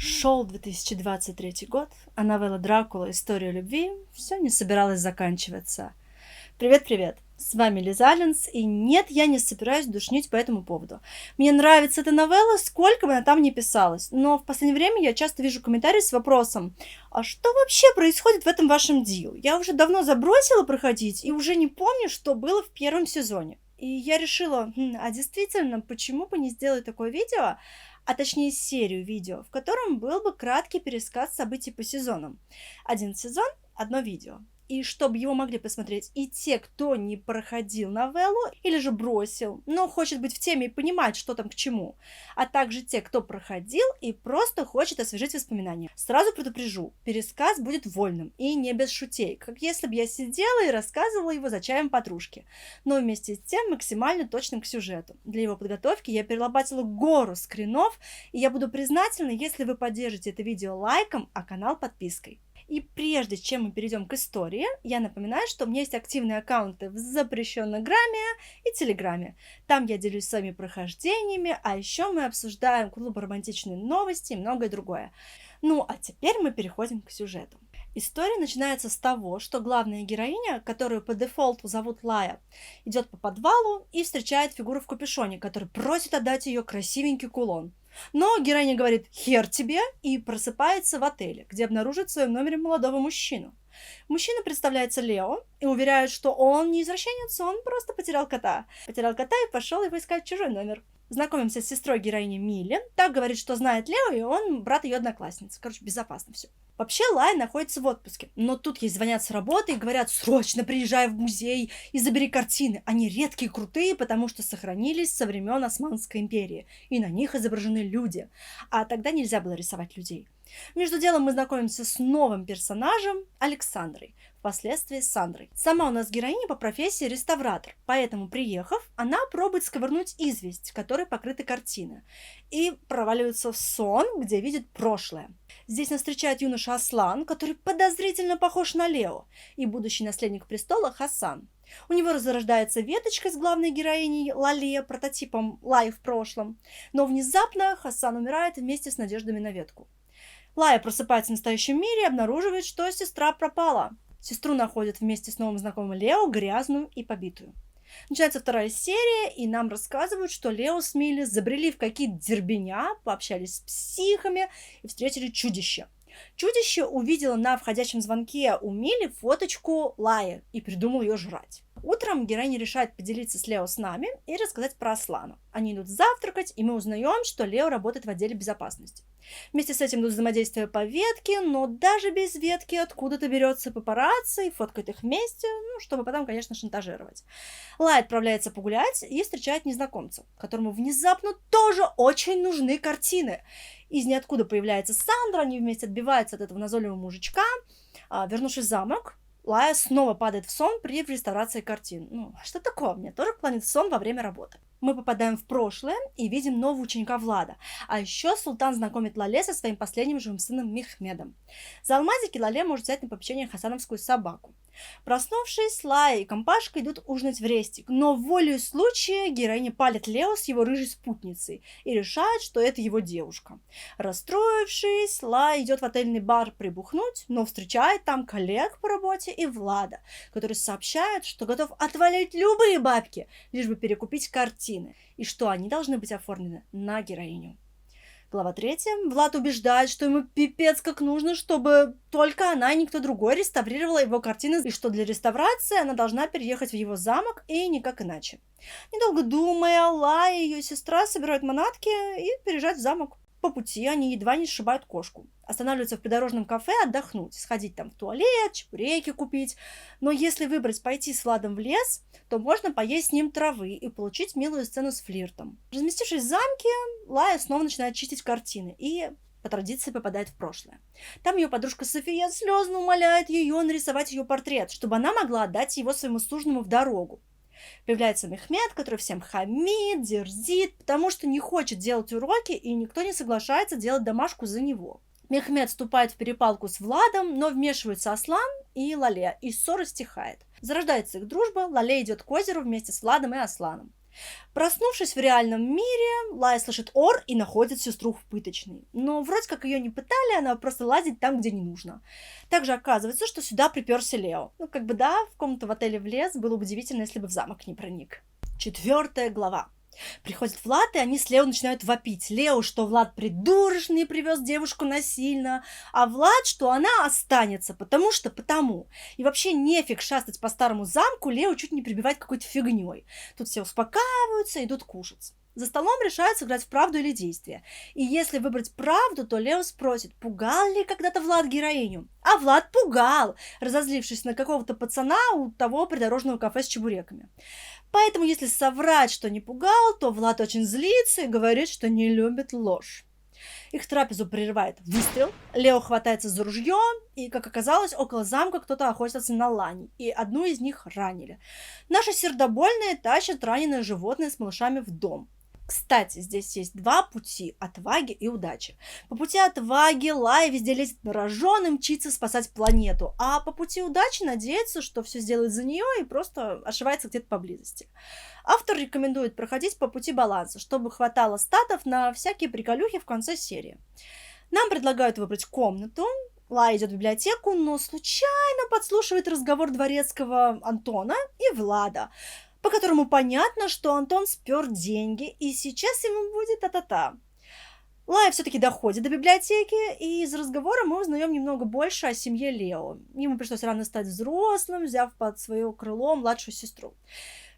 Шел 2023 год, а новелла «Дракула. История любви» все не собиралась заканчиваться. Привет-привет! С вами Лиза Алленс, и нет, я не собираюсь душнить по этому поводу. Мне нравится эта новелла, сколько бы она там ни писалась, но в последнее время я часто вижу комментарии с вопросом: а что вообще происходит в этом вашем диле? Я уже давно забросила проходить и уже не помню, что было в первом сезоне. И я решила, а действительно, почему бы не сделать такое видео, а точнее серию видео, в котором был бы краткий пересказ событий по сезонам. Один сезон, одно видео. И чтобы его могли посмотреть и те, кто не проходил новеллу или же бросил, но хочет быть в теме и понимать, что там к чему, а также те, кто проходил и просто хочет освежить воспоминания. Сразу предупрежу, пересказ будет вольным и не без шутей, как если бы я сидела и рассказывала его за чаем подружки, но вместе с тем максимально точным к сюжету. Для его подготовки я перелопатила гору скринов, и я буду признательна, если вы поддержите это видео лайком, а канал подпиской. И прежде чем мы перейдем к истории, я напоминаю, что у меня есть активные аккаунты в запрещенном Граме и Телеграме. Там я делюсь своими прохождениями, а еще мы обсуждаем клуб романтичные новости и многое другое. Ну, а теперь мы переходим к сюжету. История начинается с того, что главная героиня, которую по дефолту зовут Лая, идет по подвалу и встречает фигуру в капюшоне, который просит отдать ее красивенький кулон. Но героиня говорит «хер тебе» и просыпается в отеле, где обнаружит в своем номере молодого мужчину. Мужчина представляется Лео и уверяет, что он не извращенец, он просто потерял кота. Потерял кота и пошел его искать в чужой номер. Знакомимся с сестрой героини Милли. Так говорит, что знает Лео, и он брат ее одноклассницы. Короче, безопасно все. Вообще Лай находится в отпуске, но тут ей звонят с работы и говорят: срочно приезжай в музей и забери картины. Они редкие и крутые, потому что сохранились со времен Османской империи, и на них изображены люди. А тогда нельзя было рисовать людей. Между делом мы знакомимся с новым персонажем Александрой, впоследствии Сандрой. Сама у нас героиня по профессии реставратор, поэтому, приехав, она пробует сковырнуть известь, которой покрыты картины, и проваливается в сон, где видит прошлое. Здесь нас встречает юноша Аслан, который подозрительно похож на Лео, и будущий наследник престола Хасан. У него разрождается веточка с главной героиней Лале, прототипом Лаи в прошлом, но внезапно Хасан умирает вместе с надеждами на ветку. Лая просыпается в настоящем мире и обнаруживает, что сестра пропала. Сестру находят вместе с новым знакомым Лео, грязную и побитую. Начинается вторая серия, и нам рассказывают, что Лео с Милли забрели в какие-то дербеня, пообщались с психами и встретили чудище. Чудище увидело на входящем звонке у Милли фоточку Лаи и придумал ее жрать. Утром героиня решает поделиться с Лео с нами и рассказать про Аслана. Они идут завтракать, и мы узнаем, что Лео работает в отделе безопасности. Вместе с этим идут взаимодействия по ветке, но даже без ветки откуда-то берется папарацци и фоткает их вместе, чтобы потом, конечно, шантажировать. Лай отправляется погулять и встречает незнакомца, которому внезапно тоже очень нужны картины. Из ниоткуда появляется Сандра, они вместе отбиваются от этого назойливого мужичка. Вернувшись в замок, Лая снова падает в сон при реставрации картин. Что такое? Мне тоже клонит в сон во время работы. Мы попадаем в прошлое и видим нового ученика Влада. А еще султан знакомит Лале со своим последним живым сыном Мехмедом. За алмазики Лале может взять на попечение хасановскую собаку. Проснувшись, Лая и компашка идут ужинать в рестик, но волею случая героиня палит Лео с его рыжей спутницей и решает, что это его девушка. Расстроившись, Лая идет в отельный бар прибухнуть, но встречает там коллег по работе и Влада, который сообщает, что готов отвалить любые бабки, лишь бы перекупить картины, и что они должны быть оформлены на героиню. Глава 3. Влад убеждает, что ему пипец как нужно, чтобы только она и никто другой реставрировала его картины, и что для реставрации она должна переехать в его замок и никак иначе. Недолго думая, Лая и ее сестра собирают манатки и переезжают в замок. По пути они едва не сшибают кошку. Останавливаются в придорожном кафе отдохнуть, сходить там в туалет, чебуреки купить. Но если выбрать пойти с Владом в лес, то можно поесть с ним травы и получить милую сцену с флиртом. Разместившись в замке, Лая снова начинает чистить картины и по традиции попадает в прошлое. Там ее подружка София слезно умоляет ее нарисовать ее портрет, чтобы она могла отдать его своему суженому в дорогу. Появляется Мехмед, который всем хамит, дерзит, потому что не хочет делать уроки, и никто не соглашается делать домашку за него. Мехмед вступает в перепалку с Владом, но вмешиваются Аслан и Лале, и ссора стихает. Зарождается их дружба, Лале идет к озеру вместе с Владом и Асланом. Проснувшись в реальном мире, Лая слышит ор и находит сестру в пыточной. Но вроде как ее не пытали, она просто лазит там, где не нужно. Также оказывается, что сюда приперся Лео. Ну, как бы да, в комнату в отеле влез, было бы удивительно, если бы в замок не проник. 4 глава. Приходит Влад, и они с Лео начинают вопить. Лео, что Влад придурочный, привез девушку насильно, а Влад, что она останется, потому. И вообще нефиг шастать по старому замку, Лео чуть не прибивает какой-то фигней. Тут все успокаиваются и идут кушать. За столом решают сыграть в правду или действие. И если выбрать правду, то Лео спросит, пугал ли когда-то Влад героиню. А Влад пугал, разозлившись на какого-то пацана у того придорожного кафе с чебуреками. Поэтому, если соврать, что не пугал, то Влад очень злится и говорит, что не любит ложь. Их трапезу прерывает выстрел, Лео хватается за ружье, и, как оказалось, около замка кто-то охотился на лани, и одну из них ранили. Наши сердобольные тащат раненое животное с малышами в дом. Кстати, здесь есть 2 пути – отваги и удачи. По пути отваги Лая везде лезет на рожон и мчится спасать планету, а по пути удачи надеется, что все сделают за нее и просто ошивается где-то поблизости. Автор рекомендует проходить по пути баланса, чтобы хватало статов на всякие приколюхи в конце серии. Нам предлагают выбрать комнату. Лая идет в библиотеку, но случайно подслушивает разговор дворецкого Антона и Влада, по которому понятно, что Антон спер деньги, и сейчас ему будет та-та-та. Лая все-таки доходит до библиотеки, и из разговора мы узнаем немного больше о семье Лео. Ему пришлось рано стать взрослым, взяв под свое крыло младшую сестру.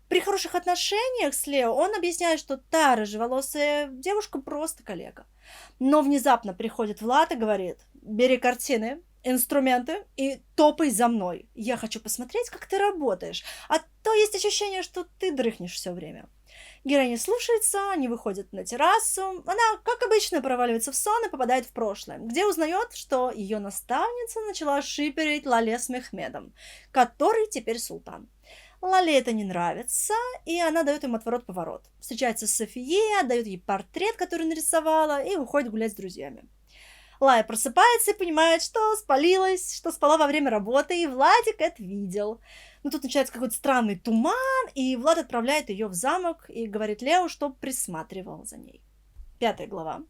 При хороших отношениях с Лео он объясняет, что та рыжеволосая девушка просто коллега. Но внезапно приходит Влад и говорит: «Бери картины, инструменты и топай за мной. Я хочу посмотреть, как ты работаешь, а то есть ощущение, что ты дрыхнешь все время». Героиня слушается, они выходят на террасу. Она, как обычно, проваливается в сон и попадает в прошлое, где узнает, что ее наставница начала шиперить Лале с Мехмедом, который теперь султан. Лале это не нравится, и она дает им отворот-поворот. Встречается с Софией, отдает ей портрет, который нарисовала, и уходит гулять с друзьями. Лая просыпается и понимает, что спалилась, что спала во время работы, и Владик это видел. Но тут начинается какой-то странный туман, и Влад отправляет ее в замок и говорит Лео, чтоб присматривал за ней. 5 глава.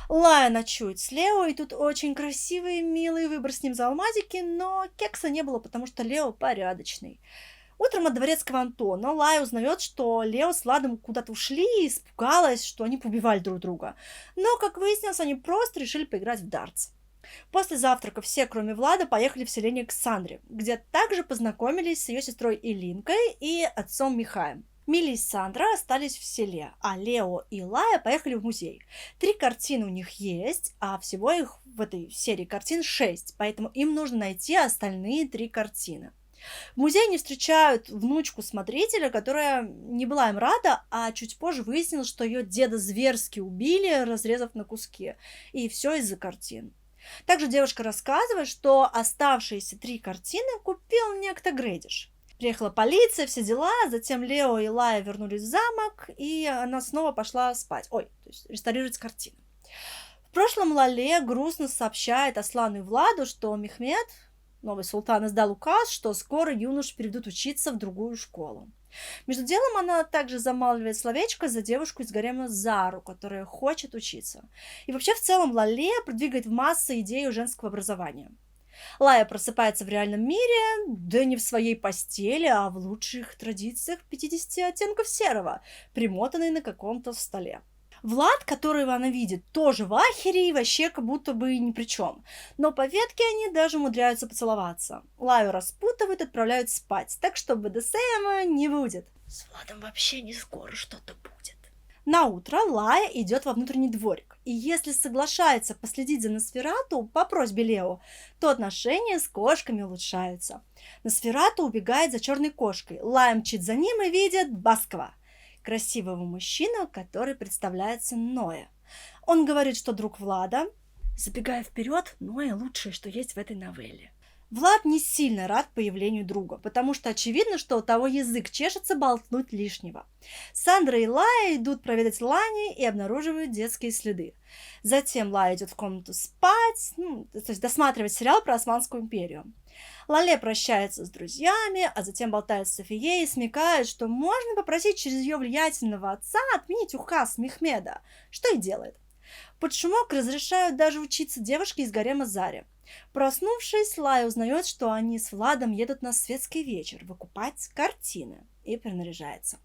Лая ночует с Лео, и тут очень красивый и милый выбор с ним за алмазики, но кекса не было, потому что Лео порядочный. Утром от дворецкого Антона Лая узнает, что Лео с Владом куда-то ушли, и испугалась, что они побивали друг друга. Но, как выяснилось, они просто решили поиграть в дартс. После завтрака все, кроме Влада, поехали в селение Ксандре, где также познакомились с ее сестрой Илинкой и отцом Михаем. Милли и Сандра остались в селе, а Лео и Лая поехали в музей. 3 картины у них есть, а всего их в этой серии картин 6, поэтому им нужно найти остальные 3 картины. В музее они встречают внучку смотрителя, которая не была им рада, а чуть позже выяснилось, что ее деда зверски убили, разрезав на куски. И все из-за картин. Также девушка рассказывает, что оставшиеся 3 картины купил некто Грэдиш. Приехала полиция, все дела, затем Лео и Лая вернулись в замок, и она снова пошла спать. То есть реставрировать картины. В прошлом Лале грустно сообщает Аслану и Владу, что Мехмед, новый султан, издал указ, что скоро юнош переведут учиться в другую школу. Между делом она также замалывает словечко за девушку из гарема Зару, которая хочет учиться. И вообще в целом Лале продвигает в массы идею женского образования. Лая просыпается в реальном мире, да не в своей постели, а в лучших традициях 50 оттенков серого, примотанной на каком-то столе. Влад, которого она видит, тоже в ахере и вообще как будто бы ни при чем. Но по ветке они даже умудряются поцеловаться. Лаю распутывают и отправляют спать, так что БДСМа не будет. С Владом вообще не скоро что-то будет. На утро Лая идет во внутренний дворик, и если соглашается последить за Носферату по просьбе Лео, то отношения с кошками улучшаются. Носферату убегает за черной кошкой, Лая мчит за ним и видит Баскова, красивого мужчину, который представляется Ноя. Он говорит, что друг Влада. Забегая вперед, Ноя лучшее, что есть в этой новелле. Влад не сильно рад появлению друга, потому что очевидно, что у того язык чешется болтнуть лишнего. Сандра и Лая идут проведать Лани и обнаруживают детские следы. Затем Лая идет в комнату спать, то есть досматривать сериал про Османскую империю. Лале прощается с друзьями, а затем болтает с Софией и смекает, что можно попросить через ее влиятельного отца отменить указ Мехмеда, что и делает. Под шумок разрешают даже учиться девушке из гарема Заре. Проснувшись, Лая узнает, что они с Владом едут на светский вечер выкупать картины и принаряжается.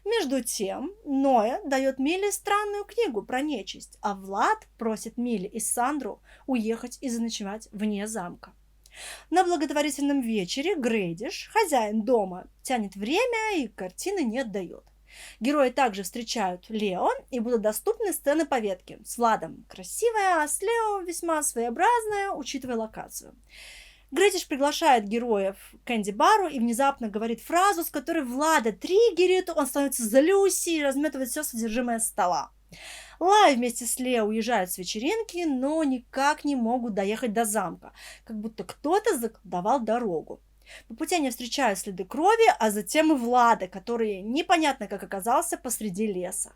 Между тем, Ноя дает Миле странную книгу про нечисть, а Влад просит Миле и Сандру уехать и заночевать вне замка. На благотворительном вечере Грейдиш, хозяин дома, тянет время и картины не отдает. Герои также встречают Лео и будут доступны сцены по ветке. С Владом красивая, а с Лео весьма своеобразная, учитывая локацию. Грейдиш приглашает героев к Кэнди-бару и внезапно говорит фразу, с которой Влада триггерит, он становится за Люси и разметывает все содержимое стола. Лай вместе с Лео уезжают с вечеринки, но никак не могут доехать до замка, как будто кто-то заколдовал дорогу. По пути они встречают следы крови, а затем и Влада, который непонятно как оказался посреди леса.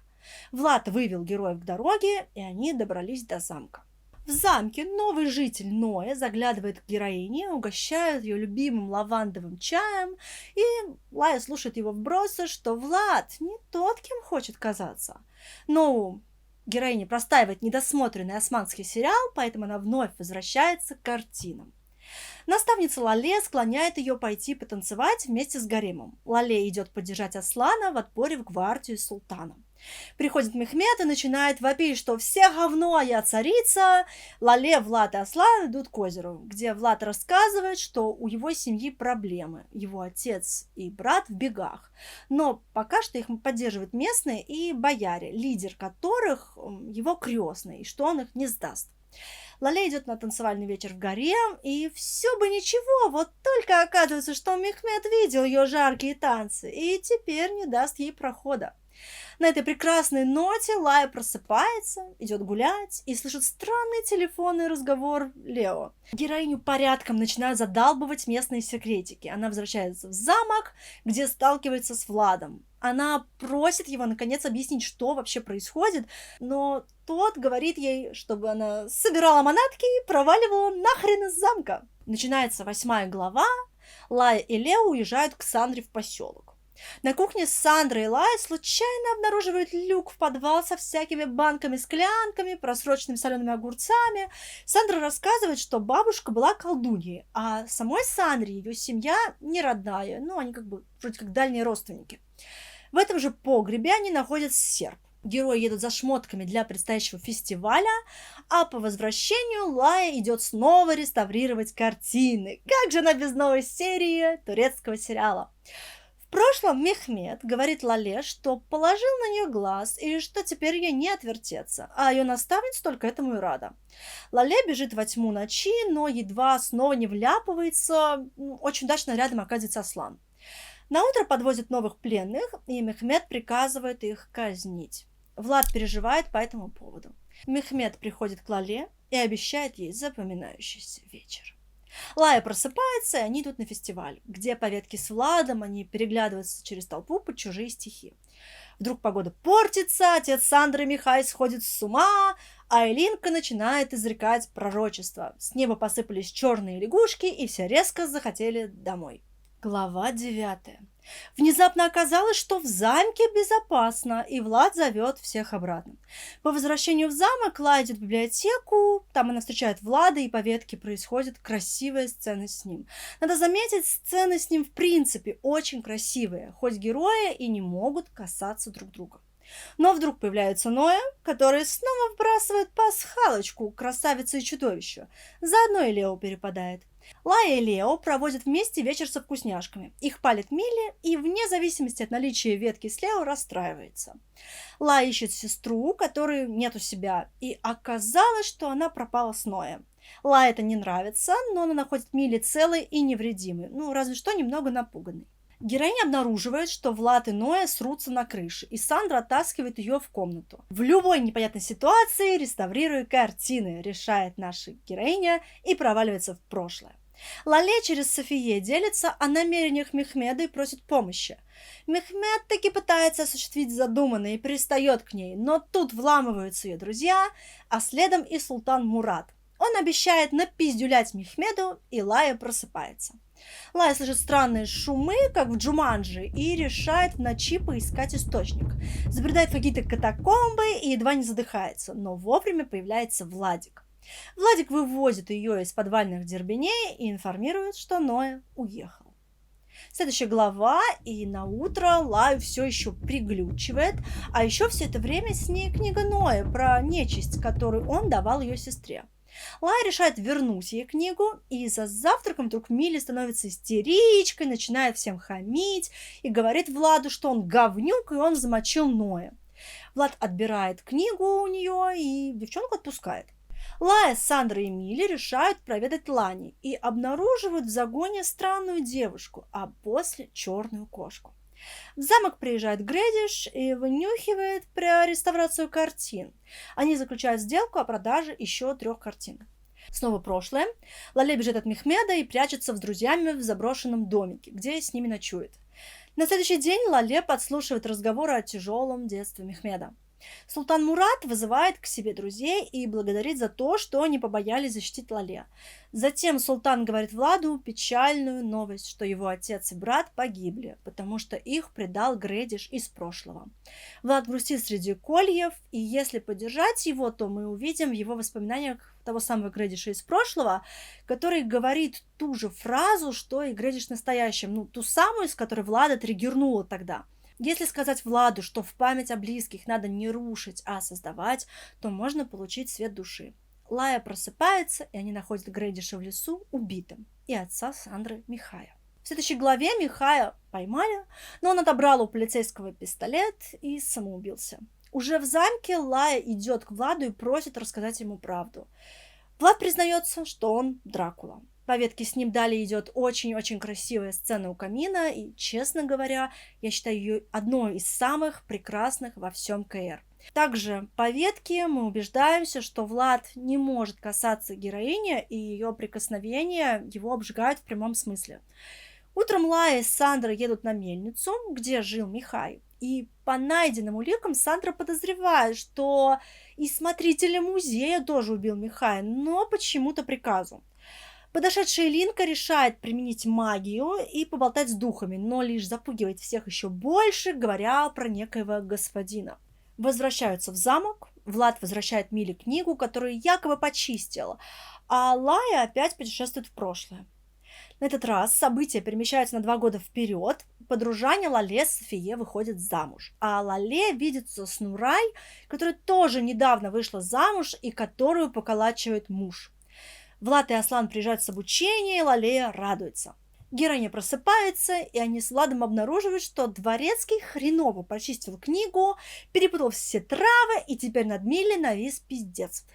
Влад вывел героев к дороге, и они добрались до замка. В замке новый житель Ноя заглядывает к героине, угощает ее любимым лавандовым чаем, и Лая слушает его вбросы, что Влад не тот, кем хочет казаться. Но героиня простаивает недосмотренный османский сериал, поэтому она вновь возвращается к картинам. Наставница Лале склоняет ее пойти потанцевать вместе с гаремом. Лале идет поддержать Аслана в отборе в гвардию султана. Приходит Мехмед и начинает вопить, что все говно, а я царица. Лале, Влад и Аслан идут к озеру, где Влад рассказывает, что у его семьи проблемы. Его отец и брат в бегах. Но пока что их поддерживают местные и бояре, лидер которых его крестный, и что он их не сдаст. Лале идет на танцевальный вечер в гарем, и все бы ничего, вот только оказывается, что Мехмед видел ее жаркие танцы и теперь не даст ей прохода. На этой прекрасной ноте Лая просыпается, идет гулять и слышит странный телефонный разговор Лео. Героиню порядком начинают задалбывать местные секретики. Она возвращается в замок, где сталкивается с Владом. Она просит его наконец объяснить, что вообще происходит, но тот говорит ей, чтобы она собирала манатки и проваливала нахрен из замка. Начинается 8 глава. Лая и Лео уезжают к Сандре в поселок. На кухне Сандра и Лая случайно обнаруживают люк в подвал со всякими банками, склянками, просроченными солеными огурцами. Сандра рассказывает, что бабушка была колдуньей, а самой Сандре ее семья не родная, они вроде как дальние родственники. В этом же погребе они находят серп. Герои едут за шмотками для предстоящего фестиваля, а по возвращению Лая идет снова реставрировать картины. Как же она без новой серии турецкого сериала? В прошлом Мехмед говорит Лале, что положил на нее глаз и что теперь ей не отвертеться, а ее наставница только этому и рада. Лале бежит во тьму ночи, но едва снова не вляпывается, очень удачно рядом оказывается Аслан. Наутро подвозят новых пленных, и Мехмед приказывает их казнить. Влад переживает по этому поводу. Мехмед приходит к Лале и обещает ей запоминающийся вечер. Лая просыпается, и они идут на фестиваль, где по ветке с Владом они переглядываются через толпу под чужие стихи. Вдруг погода портится, отец Сандры Михай сходит с ума, а Элинка начинает изрекать пророчество. С неба посыпались черные лягушки, и все резко захотели домой. Глава 9. Внезапно оказалось, что в замке безопасно, и Влад зовет всех обратно. По возвращению в замок Лая идет в библиотеку, там она встречает Влада, и по ветке происходит красивая сцена с ним. Надо заметить, сцены с ним в принципе очень красивые, хоть герои и не могут касаться друг друга. Но вдруг появляется Ноя, который снова вбрасывает пасхалочку красавице и чудовищу. Заодно и Лео перепадает. Лая и Лео проводят вместе вечер со вкусняшками. Их палит Милли, и вне зависимости от наличия ветки с Лео расстраивается. Лая ищет сестру, которой нет у себя, и оказалось, что она пропала с Ноем. Лае это не нравится, но она находит Милли целой и невредимой, разве что немного напуганной. Героиня обнаруживает, что Влад и Ноя срутся на крыше, и Сандра оттаскивает ее в комнату. В любой непонятной ситуации реставрируя картины, решает наша героиня и проваливается в прошлое. Лале через Софие делится о намерениях Мехмеда и просит помощи. Мехмед таки пытается осуществить задуманное и пристает к ней, но тут вламываются ее друзья, а следом и султан Мурат. Он обещает напиздюлять Мехмеду, и Лая просыпается. Лая слышит странные шумы, как в Джуманджи, и решает в ночи поискать источник. Забредает в какие-то катакомбы и едва не задыхается, но вовремя появляется Владик. Владик вывозит ее из подвальных дербеней и информирует, что Ноя уехал. Следующая глава, и на утро Лаю все еще приглючивает, а еще все это время с ней книга Ноя про нечисть, которую он давал ее сестре. Лая решает вернуть ей книгу, и за завтраком вдруг Милли становится истеричкой, начинает всем хамить и говорит Владу, что он говнюк и он замочил Ноя. Влад отбирает книгу у нее и девчонку отпускает. Лая, Сандра и Милли решают проведать Лани и обнаруживают в загоне странную девушку, а после черную кошку. В замок приезжает Грэдиш и вынюхивает про реставрацию картин. Они заключают сделку о продаже еще 3 картин. Снова прошлое. Лале бежит от Мехмеда и прячется с друзьями в заброшенном домике, где с ними ночует. На следующий день Лале подслушивает разговоры о тяжелом детстве Мехмеда. Султан Мурат вызывает к себе друзей и благодарит за то, что они побоялись защитить Лале. Затем султан говорит Владу печальную новость, что его отец и брат погибли, потому что их предал Грэдиш из прошлого. Влад грустит среди кольев, и если поддержать его, то мы увидим в его воспоминаниях того самого Грэдиша из прошлого, который говорит ту же фразу, что и Грэдиш в настоящем, ту самую, с которой Влада триггернула тогда. Если сказать Владу, что в память о близких надо не рушить, а создавать, то можно получить свет души. Лая просыпается, и они находят Грэдиша в лесу убитым, и отца Сандры Михая. В следующей главе Михая поймали, но он отобрал у полицейского пистолет и самоубился. Уже в замке Лая идет к Владу и просит рассказать ему правду. Влад признается, что он Дракула. По ветке с ним далее идет очень-очень красивая сцена у камина, и, честно говоря, я считаю ее одной из самых прекрасных во всем КР. Также по ветке мы убеждаемся, что Влад не может касаться героини, и ее прикосновения его обжигают в прямом смысле. Утром Лая и Сандра едут на мельницу, где жил Михай, и по найденным уликам Сандра подозревает, что и смотритель музея тоже убил Михая, но почему-то приказу. Подошедшая Линка решает применить магию и поболтать с духами, но лишь запугивает всех еще больше, говоря про некоего господина. Возвращаются в замок, Влад возвращает Миле книгу, которую якобы почистил, а Лая опять путешествует в прошлое. На этот раз события перемещаются на 2 года вперед, подружане Лале с Софие выходят замуж, а Лале видится с Нурай, которая тоже недавно вышла замуж и которую поколачивает муж. Влад и Аслан приезжают с обучения, и Лалея радуется. Героиня просыпается, и они с Владом обнаруживают, что дворецкий хреново почистил книгу, перепутал все травы, и теперь над Милли навис пиздец.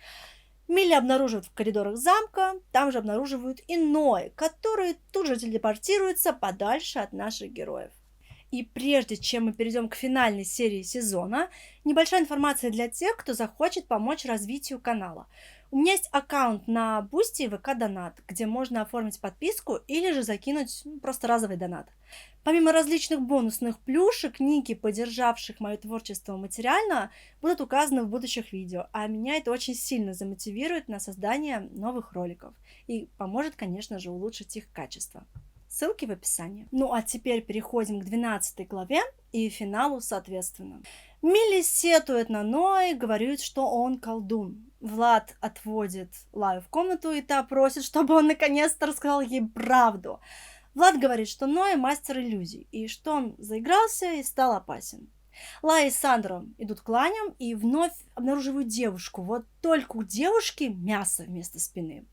Милли обнаруживают в коридорах замка, там же обнаруживают и Ноя, который тут же телепортируется подальше от наших героев. И прежде чем мы перейдем к финальной серии сезона, небольшая информация для тех, кто захочет помочь развитию канала. У меня есть аккаунт на Boosty и ВК Донат, где можно оформить подписку или же закинуть просто разовый донат. Помимо различных бонусных плюшек, ники, поддержавших мое творчество материально, будут указаны в будущих видео, а меня это очень сильно замотивирует на создание новых роликов и поможет, конечно же, улучшить их качество. Ссылки в описании. Ну а теперь переходим к 12 главе и финалу соответственно. Милли сетует на Ноя, говорит, что он колдун. Влад отводит Лаю в комнату, и та просит, чтобы он наконец-то рассказал ей правду. Влад говорит, что Ноя мастер иллюзий, и что он заигрался и стал опасен. Лая и Сандра идут к Ланям и вновь обнаруживают девушку. Вот только у девушки мясо вместо спины.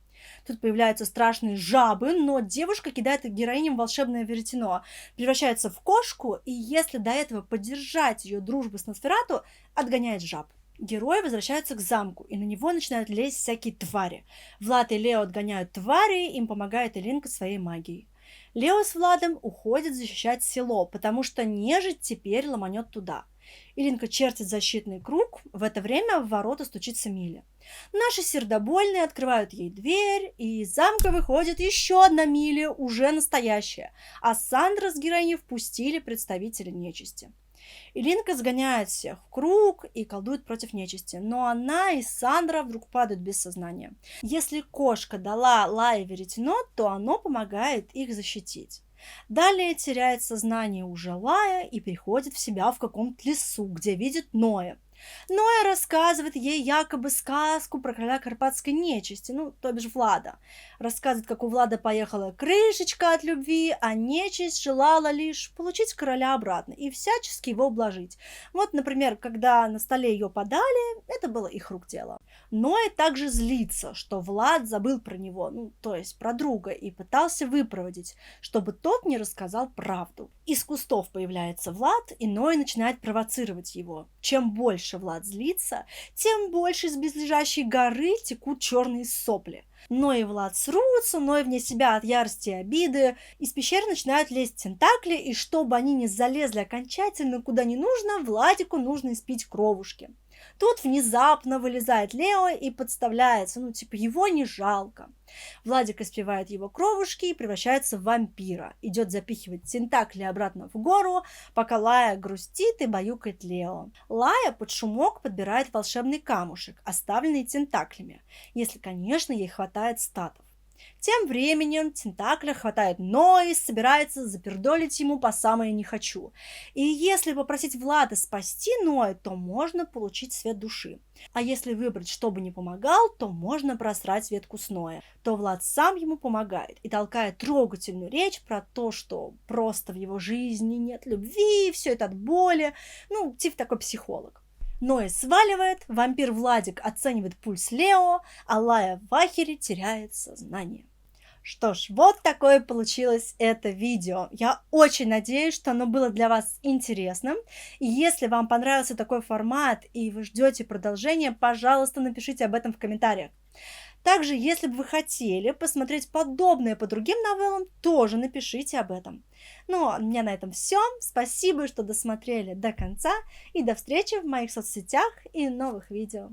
Тут появляются страшные жабы, но девушка кидает героиням волшебное веретено, превращается в кошку, и если до этого поддержать ее дружбу с Носферату, отгоняет жаб. Герои возвращаются к замку, и на него начинают лезть всякие твари. Влад и Лео отгоняют твари, им помогает Элинка своей магией. Лео с Владом уходят защищать село, потому что нежить теперь ломанет туда. Илинка чертит защитный круг, в это время в ворота стучится Миля. Наши сердобольные открывают ей дверь, и из замка выходит еще одна Миля, уже настоящая, а Сандра с героиней впустили представителя нечисти. Илинка сгоняет всех в круг и колдует против нечисти, но она и Сандра вдруг падают без сознания. Если кошка дала Лае веретено, то оно помогает их защитить. Далее теряет сознание уже Лая и приходит в себя в каком-то лесу, где видит Ноя. Ноя рассказывает ей якобы сказку про короля карпатской нечисти, то бишь Влада. Рассказывает, как у Влада поехала крышечка от любви, а нечисть желала лишь получить короля обратно и всячески его ублажить. Вот, например, когда на столе ее подали, это было их рук дело. Ноя также злится, что Влад забыл про него, то есть про друга, и пытался выпроводить, чтобы тот не рассказал правду. Из кустов появляется Влад, и Ноя начинает провоцировать его. Чем больше Влад злится, тем больше из близлежащей горы текут черные сопли. Ноя и Влад срутся, Ноя вне себя от ярости и обиды. Из пещеры начинают лезть тентакли, и чтобы они не залезли окончательно куда не нужно, Владику нужно испить кровушки. Тут внезапно вылезает Лео и подставляется, его не жалко. Владик испевает его кровушки и превращается в вампира. Идет запихивать тентакли обратно в гору, пока Лая грустит и баюкает Лео. Лая под шумок подбирает волшебный камушек, оставленный тентаклями, если, конечно, ей хватает статов. Тем временем тентакля хватает Ноя и собирается запердолить ему по самое не хочу. И если попросить Влада спасти Ноя, то можно получить свет души. А если выбрать, чтобы не помогал, то можно просрать ветку с Ноя. То Влад сам ему помогает и толкает трогательную речь про то, что просто в его жизни нет любви, все это от боли. Типа такой психолог. Ноя сваливает, вампир Владик оценивает пульс Лео, а Лая в ахере теряет сознание. Что ж, вот такое получилось это видео. Я очень надеюсь, что оно было для вас интересным. И если вам понравился такой формат и вы ждете продолжения, пожалуйста, напишите об этом в комментариях. Также, если бы вы хотели посмотреть подобное по другим новеллам, тоже напишите об этом. А у меня на этом все. Спасибо, что досмотрели до конца. И до встречи в моих соцсетях и новых видео.